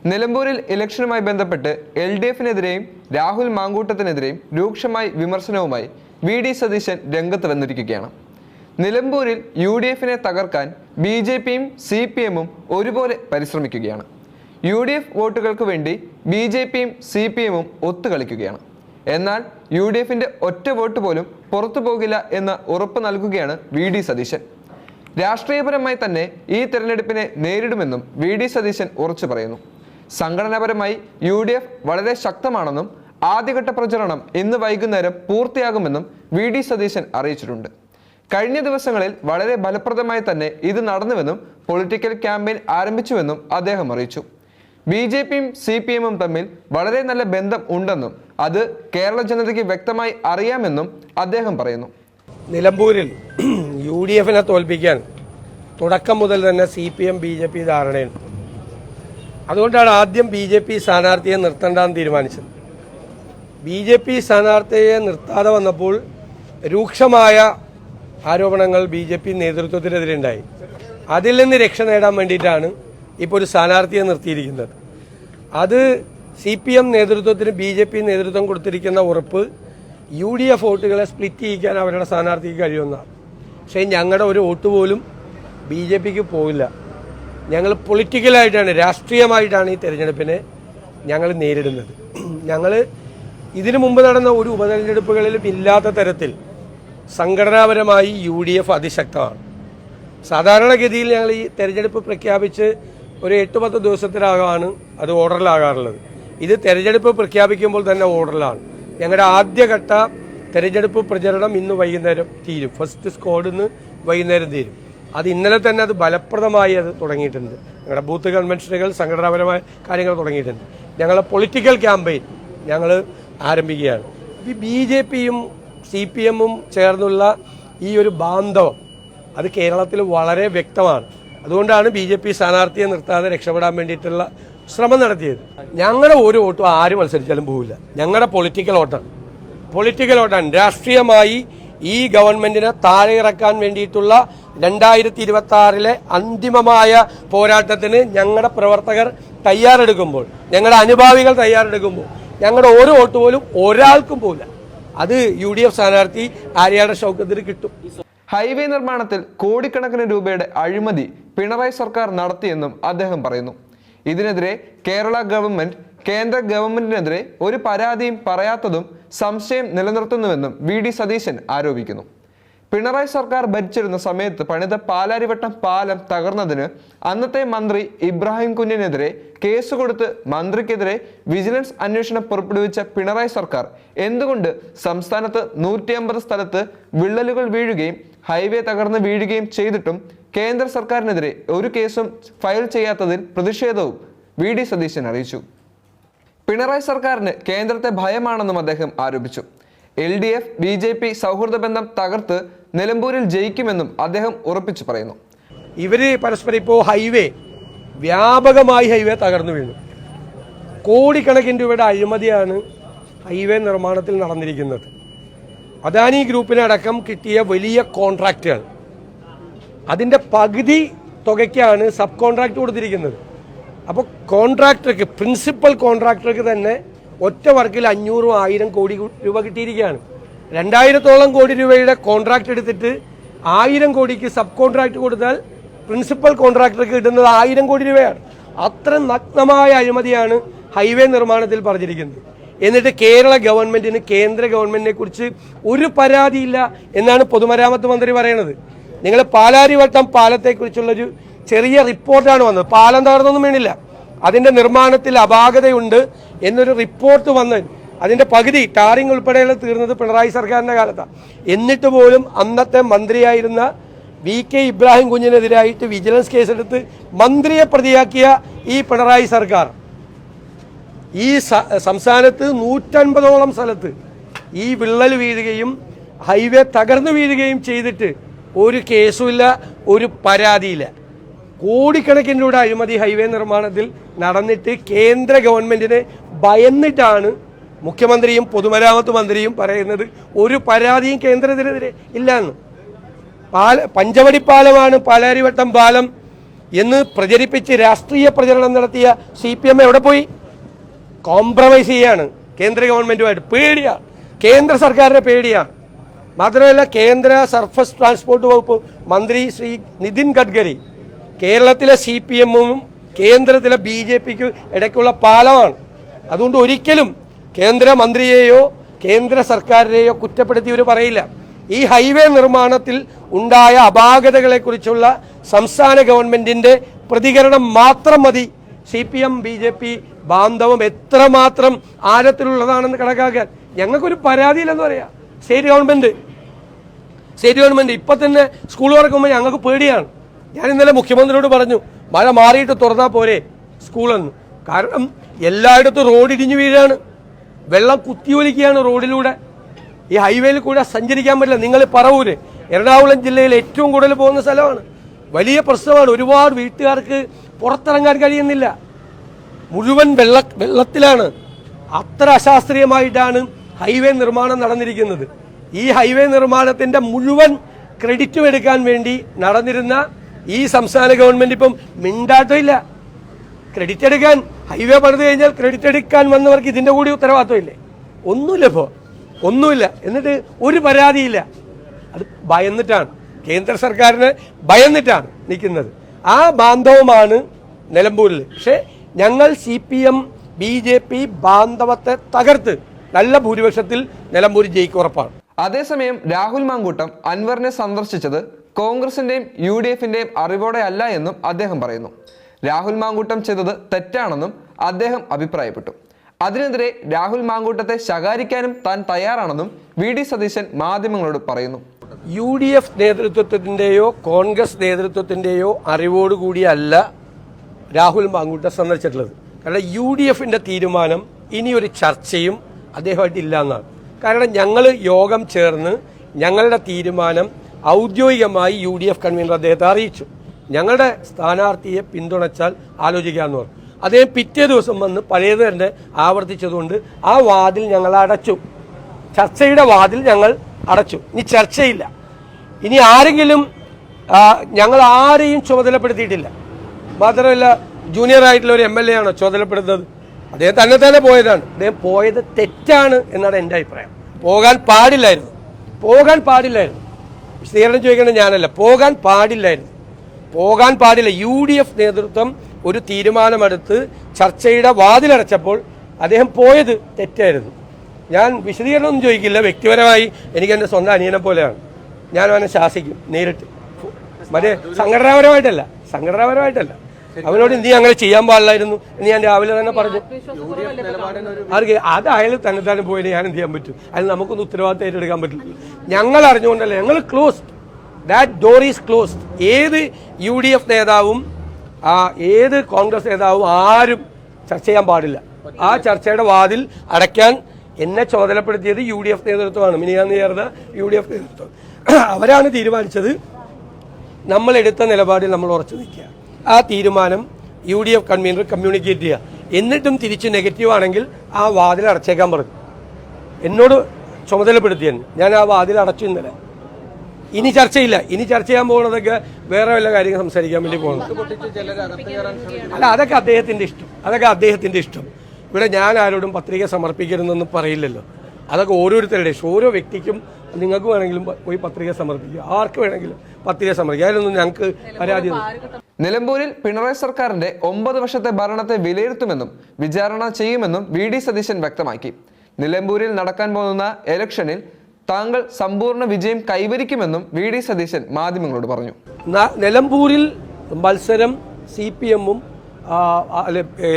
നിലമ്പൂരിൽ ഇലക്ഷനുമായി ബന്ധപ്പെട്ട് LDFനെതിരെയും രാഹുൽ മാങ്കൂട്ടത്തിനെതിരെയും രൂക്ഷമായി വിമർശനവുമായി VD സതീശൻ രംഗത്ത് വന്നിരിക്കുകയാണ്. നിലമ്പൂരിൽ UDFനെ തകർക്കാൻ BJPയും CPMും ഒരുപോലെ പരിശ്രമിക്കുകയാണ്. UDF വോട്ടുകൾക്ക് വേണ്ടി BJPയും CPMും ഒത്തുകളിക്കുകയാണ്. എന്നാൽ UDFന്റെ ഒറ്റ വോട്ട് പോലും പുറത്തു പോകില്ല എന്ന ഉറപ്പ് നൽകുകയാണ് VD സതീശൻ. രാഷ്ട്രീയപരമായി തന്നെ ഈ തെരഞ്ഞെടുപ്പിനെ നേരിടുമെന്നും VD സതീശൻ ഉറച്ചു പറയുന്നു. സംഘടനാപരമായി UDF വളരെ ശക്തമാണെന്നും ആദ്യഘട്ട പ്രചരണം ഇന്ന് വൈകുന്നേരം പൂർത്തിയാകുമെന്നും VD സതീശൻ അറിയിച്ചിട്ടുണ്ട്. കഴിഞ്ഞ ദിവസങ്ങളിൽ വളരെ ഫലപ്രദമായി തന്നെ ഇത് നടന്നുവെന്നും പൊളിറ്റിക്കൽ ക്യാമ്പയിൻ ആരംഭിച്ചുവെന്നും അദ്ദേഹം അറിയിച്ചു. BJPയും CPMും തമ്മിൽ വളരെ നല്ല ബന്ധം ഉണ്ടെന്നും അത് കേരള ജനതയ്ക്ക് വ്യക്തമായി അറിയാമെന്നും അദ്ദേഹം പറയുന്നു. നിലമ്പൂരിൽ UDFനെ തോൽപ്പിക്കാൻ തുടക്കം മുതൽ തന്നെ CPM BJP ധാരണയുണ്ട്. അതുകൊണ്ടാണ് ആദ്യം BJP സ്ഥാനാർത്ഥിയെ നിർത്തേണ്ടെന്ന് തീരുമാനിച്ചത്. BJP സ്ഥാനാർത്ഥിയെ നിർത്താതെ വന്നപ്പോൾ രൂക്ഷമായ ആരോപണങ്ങൾ BJP നേതൃത്വത്തിനെതിരെ ഉണ്ടായി. അതിൽ നിന്ന് രക്ഷ നേടാൻ വേണ്ടിയിട്ടാണ് ഇപ്പോൾ ഒരു സ്ഥാനാർത്ഥിയെ നിർത്തിയിരിക്കുന്നത്. അത് CPM നേതൃത്വത്തിന് BJP നേതൃത്വം കൊടുത്തിരിക്കുന്ന ഉറപ്പ് UDF വോട്ടുകളെ സ്പ്ലിറ്റ് ചെയ്യിക്കാൻ അവരുടെ സ്ഥാനാർത്ഥിക്ക് കഴിയുമെന്നാണ്. പക്ഷേ ഞങ്ങളുടെ ഒരു വോട്ട് പോലും BJPക്ക് പോവില്ല. ഞങ്ങൾ പൊളിറ്റിക്കലായിട്ടാണ്, രാഷ്ട്രീയമായിട്ടാണ് ഈ തെരഞ്ഞെടുപ്പിനെ ഞങ്ങൾ നേരിടുന്നത്. ഞങ്ങൾ ഇതിനു മുമ്പ് നടന്ന ഒരു ഉപതെരഞ്ഞെടുപ്പുകളിലും ഇല്ലാത്ത തരത്തിൽ സംഘടനാപരമായി UDF അതിശക്തമാണ്. സാധാരണഗതിയിൽ ഞങ്ങൾ ഈ തെരഞ്ഞെടുപ്പ് പ്രഖ്യാപിച്ച് ഒരു 8-10 ദിവസത്തിലാകാണ് അത് ഓർഡറിലാകാറുള്ളത്. ഇത് തെരഞ്ഞെടുപ്പ് പ്രഖ്യാപിക്കുമ്പോൾ തന്നെ ഓർഡറിലാണ്. ഞങ്ങളുടെ ആദ്യഘട്ട തെരഞ്ഞെടുപ്പ് പ്രചരണം ഇന്ന് വൈകുന്നേരം തീരും. ഫസ്റ്റ് സ്ക്വാഡ് ഇന്ന് വൈകുന്നേരം തീരും. അത് ഇന്നലെ തന്നെ അത് ഫലപ്രദമായി അത് തുടങ്ങിയിട്ടുണ്ട്. ഞങ്ങളുടെ ബൂത്ത് കൺവെൻഷനുകൾ, സംഘടനാപരമായ കാര്യങ്ങൾ തുടങ്ങിയിട്ടുണ്ട്. ഞങ്ങളെ പൊളിറ്റിക്കൽ ക്യാമ്പയിൻ ഞങ്ങൾ ആരംഭിക്കുകയാണ്. ഈ BJPയും CPMും ചേർന്നുള്ള ഈ ഒരു ബാന്ധവം അത് കേരളത്തിൽ വളരെ വ്യക്തമാണ്. അതുകൊണ്ടാണ് BJP സ്ഥാനാർത്ഥിയെ നിർത്താതെ രക്ഷപ്പെടാൻ വേണ്ടിയിട്ടുള്ള ശ്രമം നടത്തിയത്. ഞങ്ങളുടെ ഒരു വോട്ടും ആര് മത്സരിച്ചാലും പോവില്ല. ഞങ്ങളുടെ പൊളിറ്റിക്കൽ വോട്ടാണ്. രാഷ്ട്രീയമായി ഈ ഗവൺമെന്റിനെ താഴെ ഇറക്കാൻ വേണ്ടിയിട്ടുള്ള 2026 അന്തിമമായ പോരാട്ടത്തിന് ഞങ്ങളുടെ പ്രവർത്തകർ തയ്യാറെടുക്കുമ്പോൾ, ഞങ്ങളുടെ അനുഭാവികൾ തയ്യാറെടുക്കുമ്പോൾ ഞങ്ങളുടെ ഒരു വോട്ട് പോലും ഒരാൾക്കും പോവില്ല. അത് UDF സ്ഥാനാർത്ഥി ആര്യാടൻ ഷൗക്കത്തിന് കിട്ടും. ഹൈവേ നിർമ്മാണത്തിൽ കോടിക്കണക്കിന് രൂപയുടെ അഴിമതി പിണറായി സർക്കാർ നടത്തിയെന്നും അദ്ദേഹം പറയുന്നു. ഇതിനെതിരെ കേരള ഗവൺമെന്റ് കേന്ദ്ര ഗവൺമെന്റിനെതിരെ ഒരു പരാതിയും പറയാത്തതും സംശയം നിലനിർത്തുന്നുവെന്നും VD സതീശൻ ആരോപിക്കുന്നു. പിണറായി സർക്കാർ ഭരിച്ചിരുന്ന സമയത്ത് പണിത പാലാരിവട്ടം പാലം തകർന്നതിന് അന്നത്തെ മന്ത്രി ഇബ്രാഹിം കുഞ്ഞിനെതിരെ കേസ് കൊടുത്ത് മന്ത്രിക്കെതിരെ വിജിലൻസ് അന്വേഷണം പുറപ്പെടുവിച്ച പിണറായി സർക്കാർ എന്തുകൊണ്ട് സംസ്ഥാനത്ത് 150 സ്ഥലത്ത് വിള്ളലുകൾ വീഴുകയും ഹൈവേ തകർന്ന് വീഴുകയും ചെയ്തിട്ടും കേന്ദ്ര സർക്കാരിനെതിരെ ഒരു കേസും ഫയൽ ചെയ്യാത്തതിൽ പ്രതിഷേധവും VD സതീശൻ അറിയിച്ചു. പിണറായി സർക്കാരിന് കേന്ദ്രത്തെ ഭയമാണെന്നും അദ്ദേഹം ആരോപിച്ചു. LDF BJP സൗഹൃദ ബന്ധം തകർത്ത് നിലമ്പൂരിൽ ജയിക്കുമെന്നും അദ്ദേഹം ഉറപ്പിച്ചു പറയുന്നു. ഇവര് പരസ്പരം ഇപ്പോൾ വ്യാപകമായി ഹൈവേ തകർന്നു വീണു. കോടിക്കണക്കിന് രൂപയുടെ അഴിമതിയാണ് ഹൈവേ നിർമ്മാണത്തിൽ നടന്നിരിക്കുന്നത്. അദാനി ഗ്രൂപ്പിനടക്കം കിട്ടിയ വലിയ കോൺട്രാക്റ്റുകൾ, അതിൻ്റെ പകുതി തുകയ്ക്കാണ് സബ് കോൺട്രാക്ട് കൊടുത്തിരിക്കുന്നത്. അപ്പോൾ കോൺട്രാക്ടർക്ക്, പ്രിൻസിപ്പൽ കോൺട്രാക്ടർക്ക് തന്നെ ഒറ്റ വർക്കിൽ 500-1000 കോടി രൂപ കിട്ടിയിരിക്കുകയാണ്. 2000-ഓളം കോടി രൂപയുടെ കോൺട്രാക്ട് എടുത്തിട്ട് 1000 കോടിക്ക് സബ് കോൺട്രാക്ട് കൊടുത്താൽ പ്രിൻസിപ്പൽ കോൺട്രാക്ടർക്ക് കിട്ടുന്നത് 1000 കോടി രൂപയാണ്. അത്ര നഗ്നമായ അഴിമതിയാണ് ഹൈവേ നിർമ്മാണത്തിൽ പറഞ്ഞിരിക്കുന്നത്. എന്നിട്ട് കേരള ഗവൺമെന്റിന്, കേന്ദ്ര ഗവൺമെന്റിനെ കുറിച്ച് ഒരു പരാതിയില്ല എന്നാണ് പൊതുമരാമത്ത് മന്ത്രി പറയുന്നത്. നിങ്ങൾ പാലാരിവട്ടം പാലത്തെക്കുറിച്ചുള്ളൊരു ചെറിയ റിപ്പോർട്ടാണ് വന്നത്. പാലം തകർന്നൊന്നും വീണില്ല, അതിന്റെ നിർമ്മാണത്തിൽ അപാകതയുണ്ട് എന്നൊരു റിപ്പോർട്ട് വന്ന് അതിന്റെ പകുതി ടാറിംഗ് ഉൾപ്പെടെയുള്ള തീർന്നത് പിണറായി സർക്കാരിന്റെ കാലത്താണ്. എന്നിട്ട് പോലും അന്നത്തെ മന്ത്രിയായിരുന്ന VK ഇബ്രാഹിം കുഞ്ഞിനെതിരായിട്ട് വിജിലൻസ് കേസെടുത്ത് മന്ത്രിയെ പ്രതിയാക്കിയ ഈ പിണറായി സർക്കാർ ഈ സംസ്ഥാനത്ത് 150ഓളം സ്ഥലത്ത് ഈ വിള്ളൽ വീഴുകയും ഹൈവേ തകർന്നു വീഴുകയും ചെയ്തിട്ട് ഒരു കേസുമില്ല, ഒരു പരാതിയില്ല. കോടിക്കണക്കിന് രൂപ അഴിമതി ഹൈവേ നിർമ്മാണത്തിൽ നടന്നിട്ട് കേന്ദ്ര ഗവൺമെന്റിനെ ഭയന്നിട്ടാണ് മുഖ്യമന്ത്രിയും പൊതുമരാമത്ത് മന്ത്രിയും പറയുന്നത് ഒരു പരാതിയും കേന്ദ്രത്തിനെതിരെ ഇല്ല എന്ന്. പഞ്ചവടി പാലമാണ്, പാലാരിവട്ടം പാലം എന്ന് പ്രചരിപ്പിച്ച് രാഷ്ട്രീയ പ്രചരണം നടത്തിയ CPM എവിടെ പോയി? കോംപ്രമൈസ് ചെയ്യാണ് കേന്ദ്ര ഗവൺമെൻറ്റുമായിട്ട്. പേടിയാണ്, കേന്ദ്ര സർക്കാരിനെ പേടിയാണ്. മാത്രമല്ല, കേന്ദ്ര സർഫസ് ട്രാൻസ്പോർട്ട് വകുപ്പ് മന്ത്രി ശ്രീ നിതിൻ ഗഡ്കരി കേരളത്തിലെ CPM-ഉം കേന്ദ്രത്തിലെ BJPക്ക് ഇടയ്ക്കുള്ള പാലമാണ്. അതുകൊണ്ട് ഒരിക്കലും കേന്ദ്രമന്ത്രിയെയോ കേന്ദ്ര സർക്കാരിനെയോ കുറ്റപ്പെടുത്തി ഇവർ പറയില്ല. ഈ ഹൈവേ നിർമ്മാണത്തിൽ ഉണ്ടായ അപാകതകളെക്കുറിച്ചുള്ള സംസ്ഥാന ഗവൺമെൻറ്റിൻ്റെ പ്രതികരണം മാത്രം മതി CPM BJP ബാന്ധവം എത്രമാത്രം ആഴത്തിലുള്ളതാണെന്ന് കണക്കാക്കാൻ. ഞങ്ങൾക്കൊരു പരാതിയില്ലെന്ന് പറയാം. സ്റ്റേറ്റ് ഗവൺമെൻറ് ഇപ്പം തന്നെ സ്കൂൾ തുറക്കുമ്പോൾ ഞങ്ങൾക്ക് പേടിയാണ്. ഞാൻ ഇന്നലെ മുഖ്യമന്ത്രിയോട് പറഞ്ഞു, മഴ മാറിയിട്ട് തുറന്നാൽ പോരെ സ്കൂളെന്ന്. കാരണം എല്ലായിടത്തും റോഡ് ഇടിഞ്ഞു വീഴാണ്, വെള്ളം കുത്തിയൊലിക്കുകയാണ് റോഡിലൂടെ. ഈ ഹൈവേയിൽ കൂടെ സഞ്ചരിക്കാൻ പറ്റില്ല. നിങ്ങൾ പറവൂര് എറണാകുളം ജില്ലയിൽ ഏറ്റവും കൂടുതൽ പോകുന്ന സ്ഥലമാണ്. വലിയ പ്രശ്നമാണ്. ഒരുപാട് വീട്ടുകാർക്ക് പുറത്തിറങ്ങാൻ കഴിയുന്നില്ല. മുഴുവൻ വെള്ളത്തിലാണ്. അത്ര അശാസ്ത്രീയമായിട്ടാണ് ഹൈവേ നിർമ്മാണം നടന്നിരിക്കുന്നത്. ഈ ഹൈവേ നിർമ്മാണത്തിൻ്റെ മുഴുവൻ ക്രെഡിറ്റും എടുക്കാൻ വേണ്ടി നടന്നിരുന്ന ഈ സംസ്ഥാന ഗവൺമെൻറ് ഇപ്പം മിണ്ടാട്ടമില്ല. ക്രെഡിറ്റ് എടുക്കാൻ, ഹൈവേ പണിത് കഴിഞ്ഞാൽ ക്രെഡിറ്റ് എടുക്കാൻ വന്നവർക്ക് ഇതിൻ്റെ കൂടി ഉത്തരവാദിത്വമില്ലേ? ഒന്നുമില്ല. ഇപ്പോൾ ഒന്നുമില്ല. എന്നിട്ട് ഒരു പരാതിയില്ല. അത് ഭയന്നിട്ടാണ്, കേന്ദ്ര സർക്കാരിന് ഭയന്നിട്ടാണ് നിൽക്കുന്നത്. ആ ബാന്ധവമാണ് നിലമ്പൂരിൽ. പക്ഷേ ഞങ്ങൾ CPM BJP ബാന്ധവത്തെ തകർത്ത് നല്ല ഭൂരിപക്ഷത്തിൽ നിലമ്പൂർ ജയിക്കും ഉറപ്പാണ്. അതേസമയം രാഹുൽ മാങ്കൂട്ടം അൻവറിനെ സന്ദർശിച്ചത് കോൺഗ്രസിന്റെയും UDF-ന്റെയും അറിവോടെ അല്ല എന്നും അദ്ദേഹം പറയുന്നു. രാഹുൽ മാങ്കൂട്ടം ചെയ്തത് തെറ്റാണെന്നും അദ്ദേഹം അഭിപ്രായപ്പെട്ടു. അതിനെതിരെ രാഹുൽ മാങ്കൂട്ടത്തെ ശകാരിക്കാനും താൻ തയ്യാറാണെന്നും VD സതീശൻ മാധ്യമങ്ങളോട് പറയുന്നു. UDF നേതൃത്വത്തിൻ്റെയോ കോൺഗ്രസ് നേതൃത്വത്തിൻ്റെയോ അറിവോടുകൂടിയല്ല രാഹുൽ മാങ്കൂട്ടം സന്ദർശിച്ചിട്ടുള്ളത്. കാരണം UDF-ന്റെ തീരുമാനം ഇനിയൊരു ചർച്ചയും അദ്ദേഹമായിട്ട് ഇല്ല എന്നാണ്. കാരണം ഞങ്ങൾ യോഗം ചേർന്ന് ഞങ്ങളുടെ തീരുമാനം ഔദ്യോഗികമായി UDF കൺവീനർ അദ്ദേഹത്തെ അറിയിച്ചു. ഞങ്ങളുടെ സ്ഥാനാർത്ഥിയെ പിന്തുണച്ചാൽ ആലോചിക്കാമെന്ന് പറഞ്ഞു. അദ്ദേഹം പിറ്റേ ദിവസം വന്ന് പഴയത് തന്നെ ആവർത്തിച്ചതുകൊണ്ട് ആ വാതിൽ ഞങ്ങൾ അടച്ചു. ചർച്ചയുടെ വാതിൽ ഞങ്ങൾ അടച്ചു. ഇനി ചർച്ചയില്ല. ഇനി ആരെങ്കിലും, ഞങ്ങൾ ആരെയും ചുമതലപ്പെടുത്തിയിട്ടില്ല. മാത്രമല്ല, ജൂനിയർ ആയിട്ടുള്ള ഒരു MLA ആണോ ചുമതലപ്പെടുന്നത്? അദ്ദേഹം തന്നെ പോയതാണ്. അദ്ദേഹം പോയത് തെറ്റാണ് എന്നാണ് എൻ്റെ അഭിപ്രായം. പോകാൻ പാടില്ലായിരുന്നു. വിശദീകരണം ചോദിക്കേണ്ടത് ഞാനല്ല. പോകാൻ പാടില്ല. UDF നേതൃത്വം ഒരു തീരുമാനമെടുത്ത് ചർച്ചയുടെ വാതിലടച്ചപ്പോൾ അദ്ദേഹം പോയത് തെറ്റായിരുന്നു. ഞാൻ വിശദീകരണമൊന്നും ചോദിക്കില്ല. വ്യക്തിപരമായി എനിക്ക് എൻ്റെ സ്വന്തം അനിയനെ പോലെയാണ്. ഞാൻ അവനെ ശാസിക്കും നേരിട്ട്. മറ്റേ സംഘടനാപരമായിട്ടല്ല. അവനോട് നീ അങ്ങനെ ചെയ്യാൻ പാടില്ലായിരുന്നു എന്ന് ഞാൻ രാവിലെ തന്നെ പറഞ്ഞു. അത് അയാൾ തന്നെ പോയിട്ട് ഞാൻ എന്ത് ചെയ്യാൻ പറ്റും? അതിൽ നമുക്കൊന്നും ഉത്തരവാദിത്തം ഏറ്റെടുക്കാൻ പറ്റില്ല. ഞങ്ങൾ അറിഞ്ഞുകൊണ്ടല്ല, ഞങ്ങൾ closed. That door is closed. ഏത് UDF നേതാവും ഏത് കോൺഗ്രസ് നേതാവും ആരും ചർച്ച ചെയ്യാൻ പാടില്ല. ആ ചർച്ചയുടെ വാതിൽ അടയ്ക്കാൻ എന്നെ ചുമതലപ്പെടുത്തിയത് UDF നേതൃത്വമാണ്. മിനിയാന്ന് ചേർന്ന UDF നേതൃത്വം. അവരാണ് തീരുമാനിച്ചത്. നമ്മളെടുത്ത നിലപാടിൽ നമ്മൾ ഉറച്ചു നിൽക്കുക. ആ തീരുമാനം UDF കൺവീനർ കമ്മ്യൂണിക്കേറ്റ് ചെയ്യുക. എന്നിട്ടും തിരിച്ച് നെഗറ്റീവ് ആണെങ്കിൽ ആ വാതിൽ അടച്ചേക്കാൻ പറഞ്ഞു. എന്നോട് ചുമതലപ്പെടുത്തിയാണ്. ഞാൻ ആ വാതിൽ അടച്ചു ഇന്നലെ. ഇനി ചർച്ചയില്ല. ഇനി ചർച്ച ചെയ്യാൻ പോകുന്നതൊക്കെ വേറെ വല്ല കാര്യങ്ങൾ സംസാരിക്കാൻ വേണ്ടി പോകുന്നത്. അല്ല, അതൊക്കെ അദ്ദേഹത്തിൻ്റെ ഇഷ്ടം. ഇവിടെ ഞാൻ ആരോടും പത്രിക സമർപ്പിക്കരുതെന്നൊന്നും പറയില്ലല്ലോ. അതൊക്കെ ഓരോരുത്തരുടെ ഇഷ്ടം. ഓരോ വ്യക്തിക്കും, നിങ്ങൾക്ക് വേണമെങ്കിലും പോയി പത്രിക സമർപ്പിക്കുക, ആർക്ക് വേണമെങ്കിലും പത്രിക സമർപ്പിക്കുക. അതിലൊന്നും ഞങ്ങൾക്ക് പരാതി. നിലമ്പൂരിൽ പിണറായി സർക്കാരിന്റെ 9 വർഷത്തെ ഭരണത്തെ വിലയിരുത്തുമെന്നും വിചാരണ ചെയ്യുമെന്നും VD സതീശൻ വ്യക്തമാക്കി. നിലമ്പൂരിൽ നടക്കാൻ പോകുന്ന ഇലക്ഷനിൽ താങ്കൾ സമ്പൂർണ്ണ വിജയം കൈവരിക്കുമെന്നും VD സതീശൻ മാധ്യമങ്ങളോട് പറഞ്ഞു. നിലമ്പൂരിൽ മത്സരം CPM-ഉം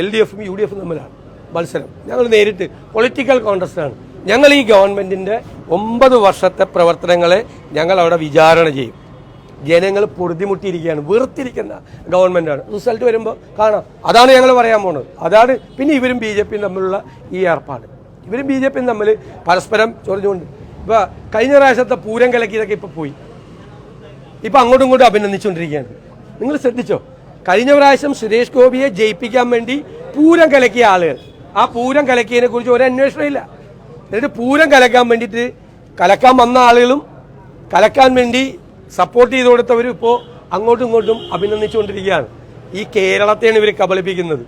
LDF-ഉം UDF-ഉം തമ്മിലാണ് മത്സരം. ഞങ്ങൾ നേരിട്ട് പൊളിറ്റിക്കൽ കോൺടസ്റ്റാണ്. ഞങ്ങൾ ഈ ഗവൺമെൻറ്റിൻ്റെ 9 വർഷത്തെ പ്രവർത്തനങ്ങളെ ഞങ്ങൾ അവിടെ വിചാരണ ചെയ്യും. ജനങ്ങൾ പൊറുതിമുട്ടിയിരിക്കുകയാണ്. വെറുത്തിരിക്കുന്ന ഗവൺമെൻറ്റാണ്. റിസൾട്ട് വരുമ്പോൾ കാണാം. അതാണ് ഞങ്ങൾ പറയാൻ പോകുന്നത്. അതാണ്. പിന്നെ ഇവരും BJP-യും തമ്മിലുള്ള ഈ ഏർപ്പാട്. ഇവരും BJP-യും തമ്മിൽ പരസ്പരം ചൊറിഞ്ഞുകൊണ്ട് ഇപ്പോൾ കഴിഞ്ഞ പ്രാവശ്യത്തെ പൂരം കലക്കിയതൊക്കെ ഇപ്പോൾ പോയി. ഇപ്പം അങ്ങോട്ടും ഇങ്ങോട്ടും അഭിനന്ദിച്ചുകൊണ്ടിരിക്കുകയാണ്. നിങ്ങൾ ശ്രദ്ധിച്ചോ? കഴിഞ്ഞ പ്രാവശ്യം സുരേഷ് ഗോപിയെ ജയിപ്പിക്കാൻ വേണ്ടി പൂരം കലക്കിയ ആളുകൾ, ആ പൂരം കലക്കിയതിനെ കുറിച്ച് ഒരു അന്വേഷണം ഇല്ല. എന്നിട്ട് പൂരം കലക്കാൻ വേണ്ടിയിട്ട് കലക്കാൻ വന്ന ആളുകളും കലക്കാൻ വേണ്ടി സപ്പോർട്ട് ചെയ്ത് കൊടുത്തവരും ഇപ്പോൾ അങ്ങോട്ടും ഇങ്ങോട്ടും അഭിനന്ദിച്ചുകൊണ്ടിരിക്കുകയാണ്. ഈ കേരളത്തെയാണ് ഇവർ കബളിപ്പിക്കുന്നത്.